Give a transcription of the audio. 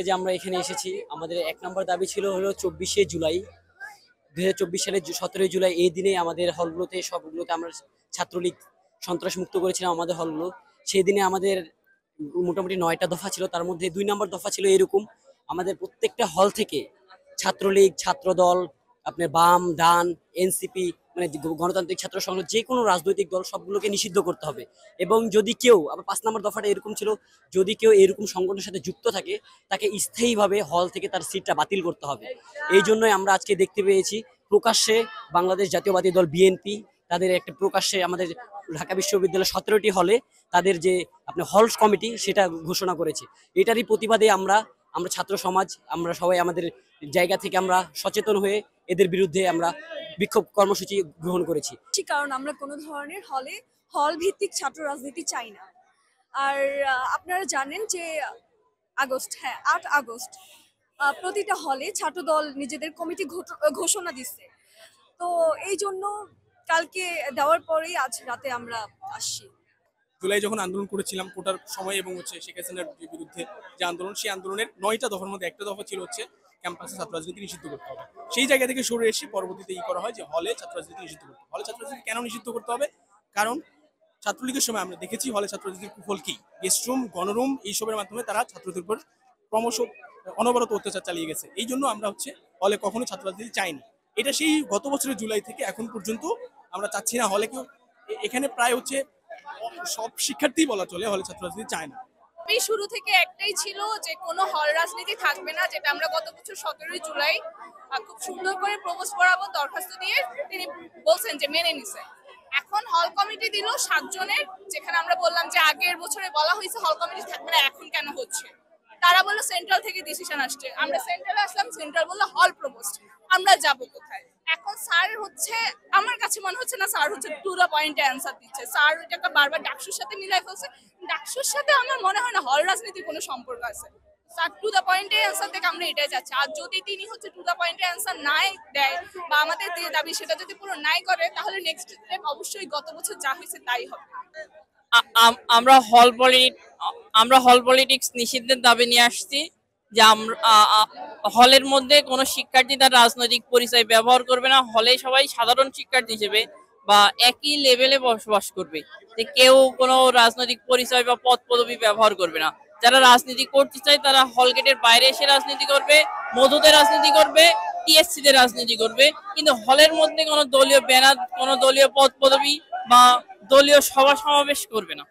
আজকে যে আমরা এখানে এসেছি, আমাদের ১ নম্বর দাবি ছিল হলো ২৪শে জুলাই ২০২৪ সালের ১৭ই জুলাই। এই দিনে আমাদের হলগুলোতে সবগুলোতে আমরা ছাত্রলীগ সন্ত্রাস মুক্ত করেছিলাম আমাদের হলগুলো। সেই দিনে আমাদের মোটামুটি ৯টা দফা ছিল, তার মধ্যে ২ নম্বর দফা ছিল এরকম, আমাদের প্রত্যেকটা হল থেকে ছাত্রলীগ, ছাত্রদল, আপনার বাম, ডান, এনসিপি, মানে গণতান্ত্রিক ছাত্র সংসদ, যে কোনো রাজনৈতিক দল সবগুলোকে নিষিদ্ধ করতে হবে। এবং যদি কেউ, আবার ৫ নম্বর দফাটা এরকম ছিল, যদি কেউ এরকম সংগঠনের সাথে যুক্ত থাকে তাকে স্থায়ীভাবে হল থেকে তার সিটটা বাতিল করতে হবে। এই জন্যই আমরা আজকে দেখতে পেয়েছি প্রকাশ্যে বাংলাদেশ জাতীয়বাদী দল বিএনপি তাদের একটা প্রকাশ্যে আমাদের ঢাকা বিশ্ববিদ্যালয়ের ১৭টি হলে তাদের যে আপনার হল কমিটি সেটা ঘোষণা করেছে। এটারই প্রতিবাদে আমরা ছাত্র সমাজ, আমরা সবাই আমাদের জায়গা থেকে আমরা সচেতন হয়ে এদের বিরুদ্ধে আমরা বিক্ষোভ কর্মসূচি গ্রহণ করেছি। কারণ আমরা কোনো ধরনের হল ভিত্তিক ছাত্র রাজনীতি চাই না। আর আপনারা জানেন যে ৮ আগস্ট প্রতিটা হলে ছাত্রদল নিজেদের কমিটি ঘোষণা দিচ্ছে। তো এই জন্য কালকে দেওয়ার পরেই আজ রাতে আমরা আসছি। জুলাই যখন আন্দোলন করেছিলাম কোটার সময় এবং শেখ হাসিনার বিরুদ্ধে যে আন্দোলন, সেই আন্দোলনের ৯টা দফার মধ্যে একটা দফা ছিল ক্যাম্পাসে ছাত্র রাজনীতি নিষিদ্ধ করতে হবে। সেই জায়গা থেকে সরে এসে পরবর্তীতে করা হয় যে হলে ছাত্র রাজনীতি নিষিদ্ধ করতে হবে। হলে ছাত্র রাজনীতি কেন নিষিদ্ধ করতে হবে? কারণ ছাত্রলীগের সময় আমরা দেখেছি হলে ছাত্র রাজনীতির কুফল কি, গেস্টরুম, গণরুম এইসবের মাধ্যমে তারা ছাত্রদের উপর ক্রমশ অনবরত অত্যাচার চালিয়ে গেছে। এই জন্য আমরা হলে কখনো ছাত্র রাজনীতি চাইনি। এটা সেই গত বছরের জুলাই থেকে এখন পর্যন্ত আমরা চাচ্ছি না হলে কেউ। এখানে প্রায় সব শিক্ষার্থী বলা চলে হলে ছাত্র রাজনীতি চায় না। শুরু থেকে একটাই ছিল যে কোনো হল রাজনীতি থাকবে না, যেটা আমরা গত বছর ১৭ই জুলাই খুব সুন্দর করে প্রপোজ করাবো দরখাস্ত দিয়ে তিনি বলছেন যে মেনে নিছে। এখন হল কমিটি দিল ৭ জনের, যেখানে আমরা বললাম যে আগের বছরে বলা হয়েছে হল কমিটি থাকবে না, এখন কেন হচ্ছে? তারা বললো সেন্ট্রাল থেকে ডিসিশন আসছে। আমরা সেন্ট্রালে আসলাম, সেন্ট্রাল বললো হল প্রপোজড, আমরা যাব কোথায়? এখন স্যার আমার কাছে মনে হচ্ছে না স্যার টু দ্য পয়েন্টে অ্যান্সার দিচ্ছে। স্যার ওইটাকে বারবার ডাকসুর সাথে মিলাই ফেলছে। ডাকসুর সাথে আমার মনে হয় না হল রাজনীতির কোনো সম্পর্ক আছে। স্যার টু দ্য পয়েন্টে অ্যান্সার থেকে আমরা এটাই চাচ্ছি। আর যদি তিনি টু দ্য পয়েন্টে অ্যান্সার নাই দেয় বা আমাদের যে দাবি সেটা যদি পুরো নাই করে, তাহলে নেক্সট স্টেপ অবশ্যই গত বছর যা হয়েছে তাই হবে। আমরা হল পলিটিক্স নিষিদ্ধের দাবি নিয়ে আসছি, যে হলের মধ্যে কোনো শিক্ষার্থী তার রাজনৈতিক পরিচয় ব্যবহার করবে না। হলে সবাই সাধারণ শিক্ষার্থী হিসেবে বা একই লেভেলে বসবাস করবে, যে কেউ কোনো রাজনৈতিক পরিচয় বা পদ পদবি ব্যবহার করবে না। যারা রাজনীতি করতে চায় তারা হল গেটের বাইরে এসে রাজনীতি করবে, মধুতে রাজনীতি করবে, টিএসসি তে রাজনীতি করবে, কিন্তু হলের মধ্যে কোনো দলীয় ব্যানার, কোনো দলীয় পদ পদবি বা দলীয় সভা সমাবেশ করবে না।